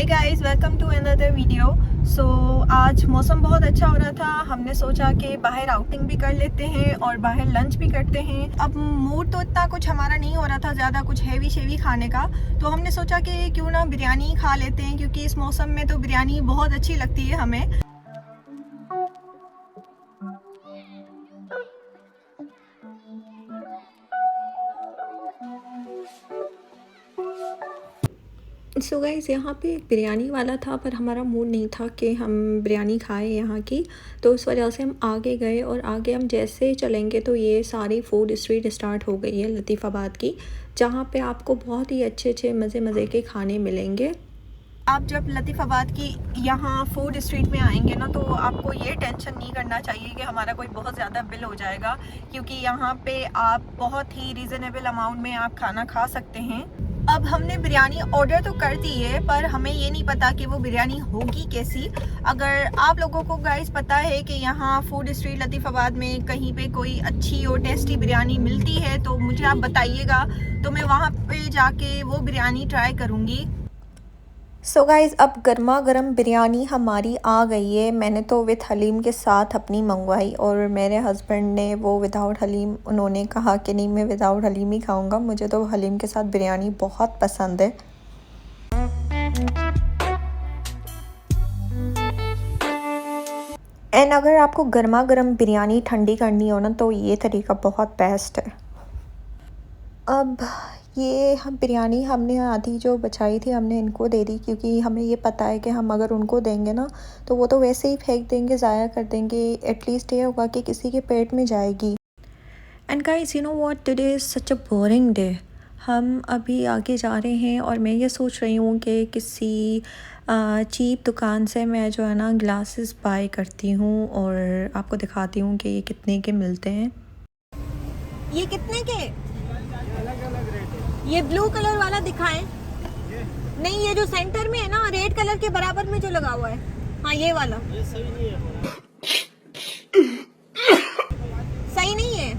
Hey guys, welcome to another video. So आज मौसम बहुत अच्छा हो रहा था। हमने सोचा कि बाहर आउटिंग भी कर लेते हैं और बाहर लंच भी करते हैं। अब मूड तो इतना कुछ हमारा नहीं हो रहा था ज़्यादा कुछ हैवी शेवी खाने का, तो हमने सोचा कि क्यों ना बिरयानी खा लेते हैं, क्योंकि इस मौसम में तो बिरयानी बहुत अच्छी लगती है हमें। सो गाइस, यहाँ पे एक बिरयानी वाला था, पर हमारा मूड नहीं था कि हम बिरयानी खाएं यहाँ की, तो इस वजह से हम आगे गए। और आगे हम जैसे चलेंगे तो ये सारी फूड स्ट्रीट स्टार्ट हो गई है लतीफ़ाबाद की, जहाँ पे आपको बहुत ही अच्छे अच्छे मज़े के खाने मिलेंगे। आप जब लतीफ़ाबाद की यहाँ फूड स्ट्रीट में आएंगे ना, तो आपको ये टेंशन नहीं करना चाहिए कि हमारा कोई बहुत ज़्यादा बिल हो जाएगा, क्योंकि यहाँ पे आप बहुत ही रीज़नेबल अमाउंट में आप खाना खा सकते हैं। अब हमने बिरयानी ऑर्डर तो कर दी है, पर हमें ये नहीं पता कि वो बिरयानी होगी कैसी। अगर आप लोगों को गाइस पता है कि यहाँ फूड स्ट्रीट लतीफ़ाबाद में कहीं पे कोई अच्छी और टेस्टी बिरयानी मिलती है, तो मुझे आप बताइएगा, तो मैं वहाँ पे जाके वो बिरयानी ट्राई करूँगी। सो गाइज़, अब गर्मा गर्म बिरयानी हमारी आ गई है। मैंने तो विद हलीम के साथ अपनी मंगवाई, और मेरे हस्बैंड ने वो विदाउट हलीम, उन्होंने कहा कि नहीं, मैं विदाउट हलीम ही खाऊंगा, मुझे तो हलीम के साथ बिरयानी बहुत पसंद है। एंड अगर आपको गर्मा गर्म बिरयानी ठंडी करनी हो ना, तो ये तरीका बहुत बेस्ट है। अब ये हम बिरयानी हमने आधी जो बचाई थी हमने इनको दे दी, क्योंकि हमें ये पता है कि हम अगर उनको देंगे ना, तो वो तो वैसे ही फेंक देंगे, ज़ाया कर देंगे। एटलीस्ट ये होगा कि किसी के पेट में जाएगी। And guys, you know what, today is such a boring day. हम अभी आगे जा रहे हैं और मैं ये सोच रही हूँ कि किसी चीप दुकान से मैं जो है ना ग्लासेस बाय करती हूँ, और आपको दिखाती हूँ कि ये कितने के मिलते हैं। ये कितने के? ये ब्लू कलर वाला दिखाएं। नहीं, ये जो सेंटर में है ना, रेड कलर के बराबर में जो लगा हुआ है, हाँ ये वाला। ये सही नहीं है। सही नहीं है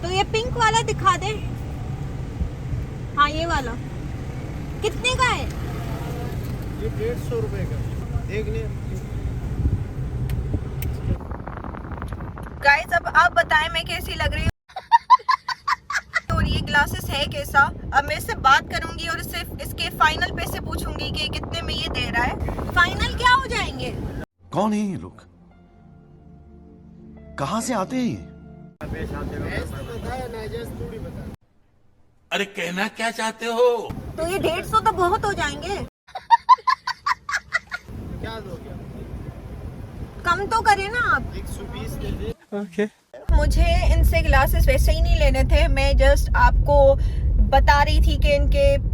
तो ये पिंक वाला दिखा दे। हाँ ये वाला कितने का है? ये 150 रुपए का। देखने गाइस, अब आप बताएं मैं कैसी लग रही हूँ और ये ग्लासेस है कैसा। अब मैं इससे बात करूंगी और इससे इसके फाइनल पैसे पूछूंगी कि कितने में ये दे रहा है। फाइनल क्या हो जाएंगे? कौन है ये लोग? कहां से आते हैं? अरे कहना क्या चाहते हो? तो ये 150 तो बहुत हो जाएंगे। क्या दोगे? कम तो करें ना आप। 120 दे दे। ओके। मुझे इनसे ग्लासेस वैसे ही नहीं लेने थे, मैं जस्ट आपको बता रही थी कि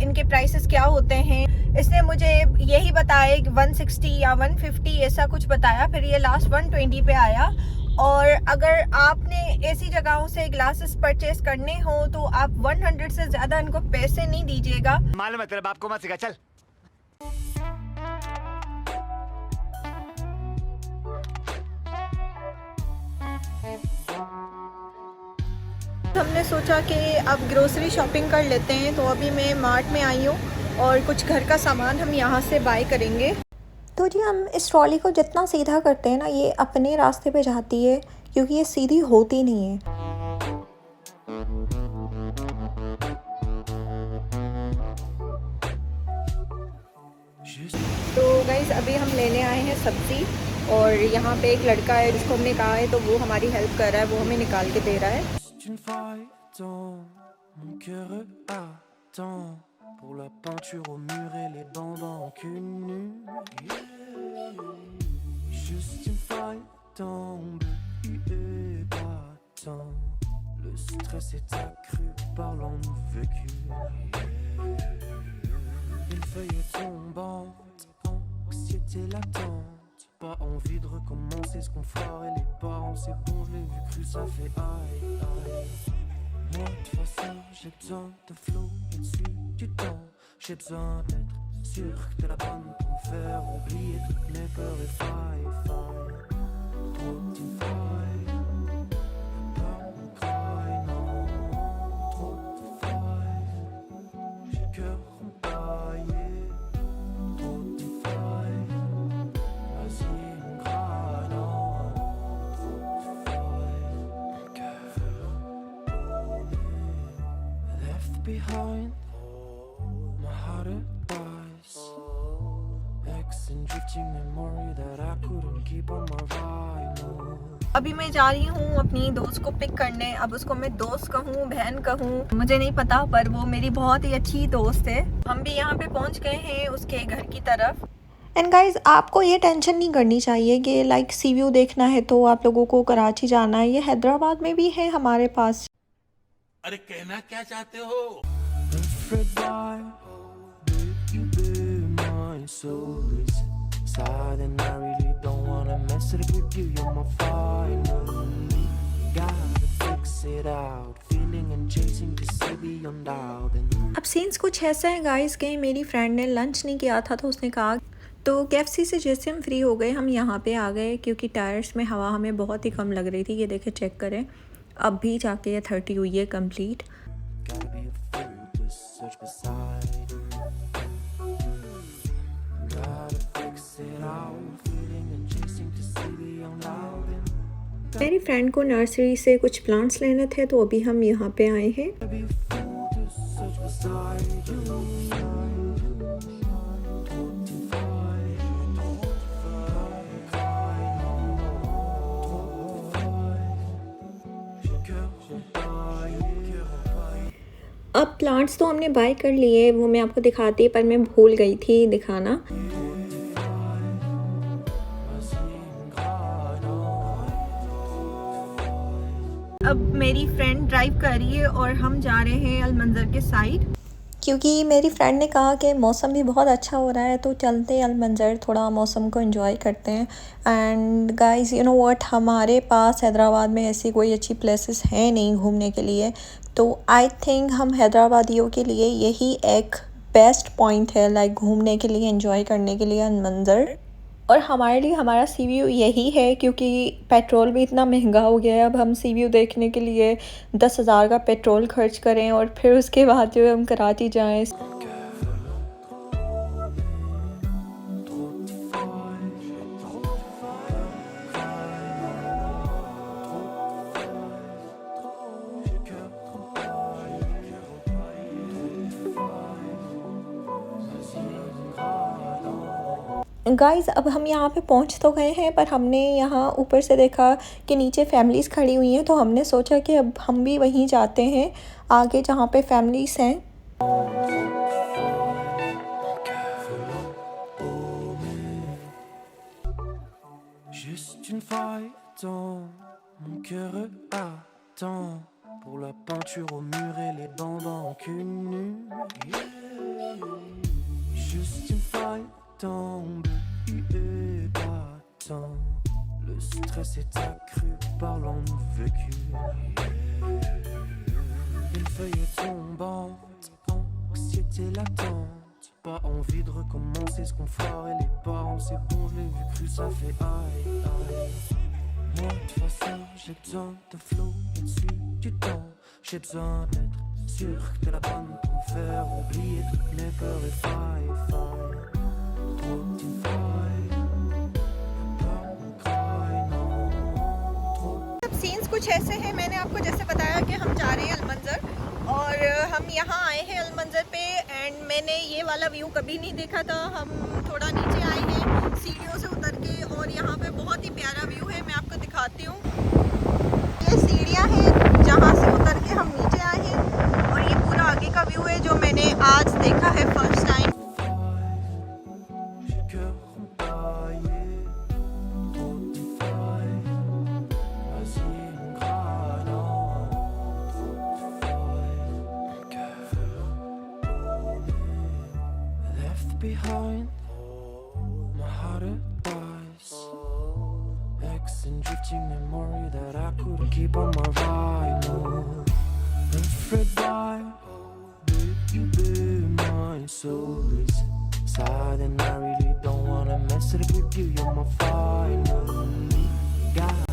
इनके प्राइसेस क्या होते हैं। इसने मुझे यही बताया कि 160 या 150 ऐसा कुछ बताया, फिर ये लास्ट 120 पे आया। और अगर आपने ऐसी जगहों से ग्लासेस परचेस करने हो, तो आप 100 से ज़्यादा इनको पैसे नहीं दीजिएगा। मालूम है तेरे बाप को मत सिखा, चल। हमने सोचा कि अब ग्रोसरी शॉपिंग कर लेते हैं, तो अभी मैं मार्ट में आई हूँ और कुछ घर का सामान हम यहाँ से बाय करेंगे। तो जी, हम इस ट्रॉली को जितना सीधा करते हैं ना, ये अपने रास्ते पे जाती है, क्योंकि ये सीधी होती नहीं है। तो गाइस, अभी हम लेने आए हैं सब्ज़ी, और यहाँ पे एक लड़का है जिसको हमने कहा है, तो वो हमारी हेल्प कर रहा है, वो हमें निकाल के दे रहा है। Une faille dans mon cœur attend pour la peinture au mur et les bandes en cul nu. Juste une faille dans le battant. Le stress est accru par l'ennui vécu. Une feuille tombante, anxiété latente. Pas envie de recommencer ce qu'on foire et les parents, c'est bon, je l'ai vu cru, ça fait aïe, aïe. Moi, de toute façon, j'ai besoin de flow et dessus du temps. J'ai besoin d'être sûr que t'es la bonne pour me faire oublier toutes mes peurs et failles, failles. Trop d'une faille, pas me craille, non. Trop de failles, j'ai le cœur empaillé. Trop d'une faille. behind, my heart advice, X and drifting memory that I couldn't keep on my vinyl. अभी मैं जा रही हूँ अपनी दोस्त को pick करने। अब उसको मैं दोस्त कहूँ बहन कहूँ मुझे नहीं पता, पर वो मेरी बहुत ही अच्छी दोस्त है। हम भी यहाँ पे पहुँच गए हैं उसके घर की तरफ। एंड गाइज, आपको ये टेंशन नहीं करनी चाहिए कि लाइक सी व्यू देखना है तो आप लोगों को कराची जाना है। ये हैदराबाद में भी है हमारे पास। अरे कहना क्या चाहते हो? Afraid by, baby, my soul is sad and I really don't wanna mess it with you. You're my final. Gotta fix it out, feeling and chasing to see beyond doubt. अब सीन्स कुछ ऐसा है guys कि मेरी friend ने lunch नहीं किया था तो उसने कहा, तो KFC से जैसे हम फ्री हो गए हम यहाँ पे आ गए क्योंकि टायर्स में हवा हमें बहुत ही कम लग रही थी। ये देखे चेक करें, अब भी जाके ये 30 हुई है complete. Gotta be a fool to search beside. Gotta fix it out, feeling and chasing to see beyond doubt. मेरी फ्रेंड को नर्सरी से कुछ प्लांट्स लेने थे तो अभी हम यहाँ पे आए हैं। Gotta be a fool to search beside you. अब प्लांट्स तो हमने बाय कर लिए, वो मैं आपको दिखाती पर मैं भूल गई थी दिखाना। अब मेरी फ्रेंड ड्राइव कर रही है और हम जा रहे हैं अलमंजर के साइड, क्योंकि मेरी फ्रेंड ने कहा कि मौसम भी बहुत अच्छा हो रहा है तो चलते हैं अलमंजर, थोड़ा मौसम को एंजॉय करते हैं। And guys you know what, हमारे पास हैदराबाद में ऐसी कोई अच्छी प्लेसेस हैं नहीं घूमने के लिए, तो आई थिंक हम हैदराबादियों के लिए यही एक बेस्ट पॉइंट है लाइक घूमने के लिए, एंजॉय करने के लिए अलमंजर। और हमारे लिए हमारा सी व्यू यही है क्योंकि पेट्रोल भी इतना महंगा हो गया है। अब हम सी व्यू देखने के लिए 10,000 का पेट्रोल खर्च करें और फिर उसके बाद जो है हम कराची जाएं। गाइज़ अब हम यहाँ पे पहुँच तो गए हैं, पर हमने यहाँ ऊपर से देखा कि नीचे फैमिलीज़ खड़ी हुई हैं, तो हमने सोचा कि अब हम भी वहीं जाते हैं आगे जहाँ पे फैमिलीज़ हैं। Juste une faille dans mon cœur attend pour la peinture au mur et les dents qu'une nue. Juste une faille tombe et battant. Le stress est accru par l'onde vécue. Une feuille tombante, anxiété latente. Pas envie de recommencer ce qu'on foirait les parents. C'est bon, je l'ai vu cru, ça fait aïe, aïe. Moi, de toute façon, j'ai besoin de flow au-dessus du temps. J'ai besoin d'être sûr que t'es la bonne pour me faire oublier toutes mes peurs et failles, failles. Scenes कुछ ऐसे हैं, मैंने आपको जैसे बताया कि हम जा रहे हैं अलमंजर और हम यहाँ आए हैं अलमंजर पे। एंड मैंने ये वाला व्यू कभी नहीं देखा था। हम थोड़ा नीचे आए हैं सीढ़ियों से उतर के और यहाँ पे बहुत ही प्यारा व्यू है, मैं आपको दिखाती हूँ। ये सीढ़ियाँ हैं जहाँ से उतर के हम नीचे आए हैं और ये पूरा आगे का व्यू है जो मैंने आज देखा है first time. Behind, my heart advice, X and drifting memory that I couldn't keep on my vinyl. Afraid by, baby, my soul is sad and I really don't wanna mess it with you. You're my final.